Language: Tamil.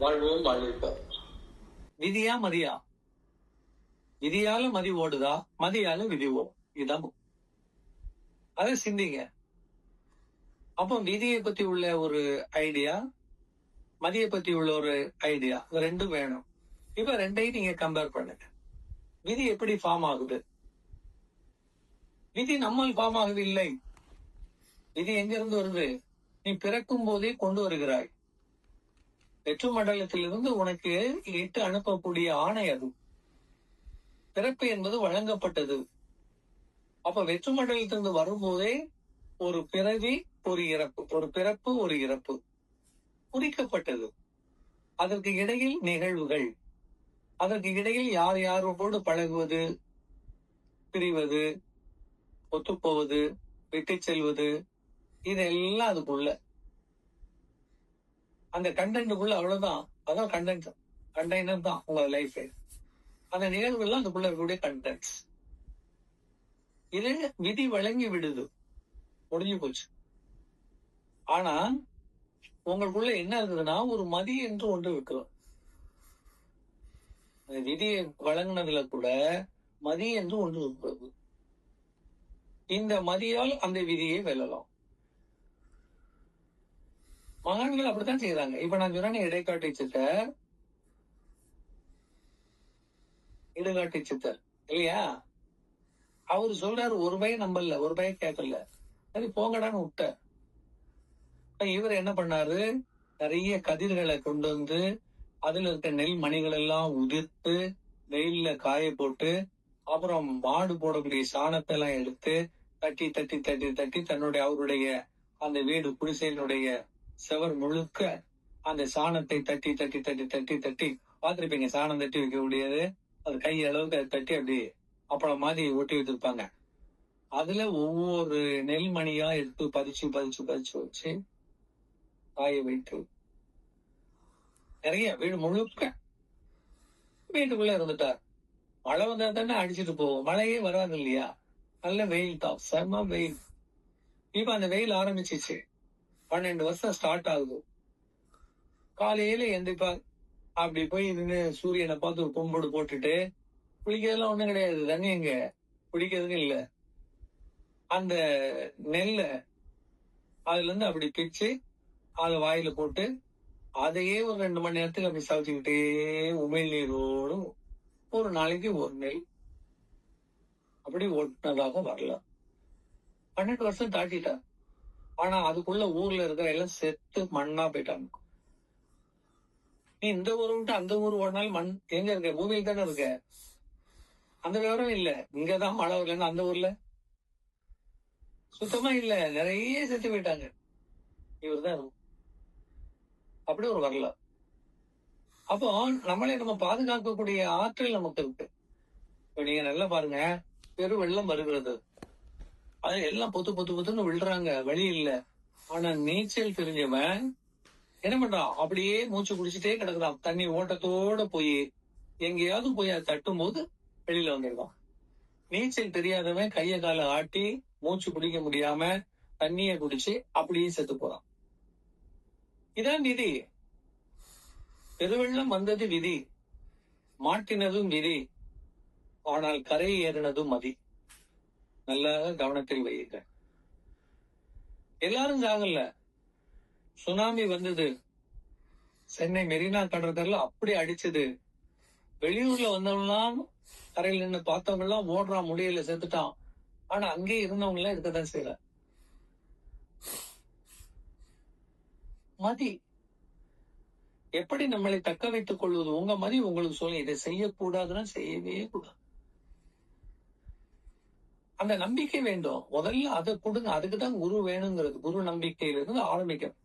வாழ்வோம் வாழ்விப்போம். விதியா மதியா? விதியால மதி ஓடுதா, மதியால விதி ஓடும். இதுதான் அதை சிந்திங்க. அப்போ விதியை பத்தி உள்ள ஒரு ஐடியா, மதியை பத்தி உள்ள ஒரு ஐடியா, ரெண்டும் வேணும். இப்ப ரெண்டையும் நீங்க கம்பேர் பண்ணுங்க. விதி எப்படி ஃபார்ம் ஆகுது? விதி நம்மால் ஃபார்ம் ஆகுது இல்லை. விதி எங்க இருந்து வருது? நீ பிறக்கும் போதே கொண்டு வருகிறாய். வெற்று மண்டலத்திலிருந்து உனக்கு இட்டு அனுப்பக்கூடிய ஆணை அது. பிறப்பு என்பது வழங்கப்பட்டது. அப்ப வெற்று மண்டலத்திலிருந்து வரும்போதே ஒரு பிறவி, ஒரு இறப்பு, ஒரு பிறப்பு, ஒரு இறப்பு குறிக்கப்பட்டது. அதற்கு இடையில் நிகழ்வுகள், அதற்கு இடையில் யார் யாரோடு பழகுவது, பிரிவது, ஒத்துப்போவது, விட்டு செல்வது, இதெல்லாம் அதுக்குள்ள அந்த கண்டென்ட்டுக்குள்ள அவ்வளவுதான். அதான் கண்டெய்னர் தான் உங்க லைஃப். அந்த நிகழ்வுகள்லாம் அதுக்குள்ள இருக்கக்கூடிய கண்டென்ட்ஸ். இது விதி வழங்கி விடுது, முடிஞ்சு போச்சு. ஆனா உங்களுக்குள்ள என்ன இருக்குதுன்னா, ஒரு மதி என்று ஒன்று இருக்கிறோம். விதியை வழங்கினதுல கூட மதி என்று ஒன்று இருக்கிறது. இந்த மதியால் அந்த விதியை வெல்லலாம். மகான்கள் அப்படித்தான் செய்யறாங்க. இப்ப நான் சொன்ன இடைக்காட்டு சித்தர், இடுகாட்டு சித்தர் இல்லையா? அவரு சொல்றாரு, ஒரு பையன் நம்பல, ஒரு பையன் கேட்கல, சரி போங்கடான்னு விட்ட. இவர் என்ன பண்ணாரு, நிறைய கதிர்களை கொண்டு வந்து அதுல இருக்க நெல் மணிகள் எல்லாம் உதிர்த்து வெயில்ல காய போட்டு, அப்புறம் மாடு போடக்கூடிய சாணத்தை எல்லாம் எடுத்து தட்டி தட்டி தட்டி தட்டி தன்னுடைய அவருடைய அந்த வீடு குடிசையினுடைய செவர் முழுக்க அந்த சாணத்தை தட்டி தட்டி தட்டி தட்டி தட்டி பார்த்திருப்பீங்க. சாணம் தட்டி வைக்க முடியாது, அது கை அளவுக்கு அதை தட்டி அப்படி அப்புறம் மாதிரி ஒட்டி வச்சிருப்பாங்க. அதுல ஒவ்வொரு நெல்மணியா எடுத்து பதிச்சு பதிச்சு பதிச்சு வச்சு காய வைத்து நிறைய வீடு முழுக்க வீட்டுக்குள்ள இருந்துட்டார். மழை வந்தா தானே அடிச்சுட்டு போவோம், மழையே வராது இல்லையா? நல்ல வெயில் தான், செம வெயில். இப்ப அந்த வெயில் ஆரம்பிச்சிச்சு. 12 வருஷம் ஸ்டார்ட் ஆகுது. காலையில எந்திரிப்பா, அப்படி போய் நின்று சூரியனை பார்த்து ஒரு கும்பிடு போட்டுட்டு, குளிக்கிறதுலாம் ஒண்ணும் கிடையாது, தண்ணி எங்க குடிக்கிறதுக்கு இல்ல. அந்த நெல்ல அதுல இருந்து அப்படி பிச்சு அதை வாயில போட்டு அதையே ஒரு 2 மணி நேரத்துக்கு அப்படி சமைச்சுக்கிட்டே உமிழ் நீரோடு ஒரு நாளைக்கு ஒரு நெல் அப்படி ஓட்டுனதாக வரலாம். 12 வருஷம் தாட்டிட்டா. ஆனா அதுக்குள்ள ஊர்ல இருக்கிற எல்லாம் செத்து மண்ணா போயிட்டாங்க. நீ இந்த ஊரை விட்டு அந்த ஊர் ஓடினாலும் மண் எங்க இருக்க, பூமியில் தானே இருக்க. அந்த விவரம் இல்ல. இங்கதான் மழை வரலன்னு அந்த ஊர்ல சுத்தமா இல்ல, நிறைய செத்து போயிட்டாங்க. இவர் தான் அப்படி ஒரு வரலாறு. அப்போ நம்மளே நம்ம பாதுகாக்கக்கூடிய ஆற்றல் நமக்கு இருக்கு. இப்ப நீங்க நல்லா பாருங்க, பெரு வெள்ளம் வருகிறது, அது எல்லாம் பொத்து பொத்து பொத்துன்னு விழுறாங்க, வழி இல்ல. ஆனா நீச்சல் தெரிஞ்சவன் என்ன பண்றான், அப்படியே மூச்சு குடிச்சிட்டே கிடக்குறான். தண்ணி ஓட்டத்தோட போய் எங்கேயாவது போய் அதை தட்டும் போது வெளியில வந்துடுவான். நீச்சல் தெரியாதவன் கைய காலை ஆட்டி மூச்சு குடிக்க முடியாம தண்ணிய குடிச்சு அப்படியே செத்து போறான். இதான் விதி. பெருவெள்ளம் வந்தது விதி, மாட்டினதும் விதி, ஆனால் கரை ஏறினதும் மதி. நல்லா கவனத்தில் வையுங்க. எல்லாரும் சாகல. சுனாமி வந்தது, சென்னை மெரினா கடற்கரையில அப்படி அடிச்சது. வெளியூர்ல வந்தவங்கலாம் கரையில் நின்று பார்த்தவங்க எல்லாம் ஓடுறான், முடியல, செத்துட்டான். ஆனா அங்கே இருந்தவங்க எல்லாம் இருக்கதான் செய்யல. மதி எப்படி நம்மளை தக்க வைத்துக் கொள்வது? உங்க மதி உங்களுக்கு சொல்லுங்க, இதை செய்யக்கூடாதுன்னா செய்யவே கூடாது. அந்த நம்பிக்கை வேண்டும். முதல்ல அதை கொடுங்க. அதுக்குதான் குரு வேணுங்கிறது. குரு நம்பிக்கையிலிருந்து ஆரம்பிக்கும்.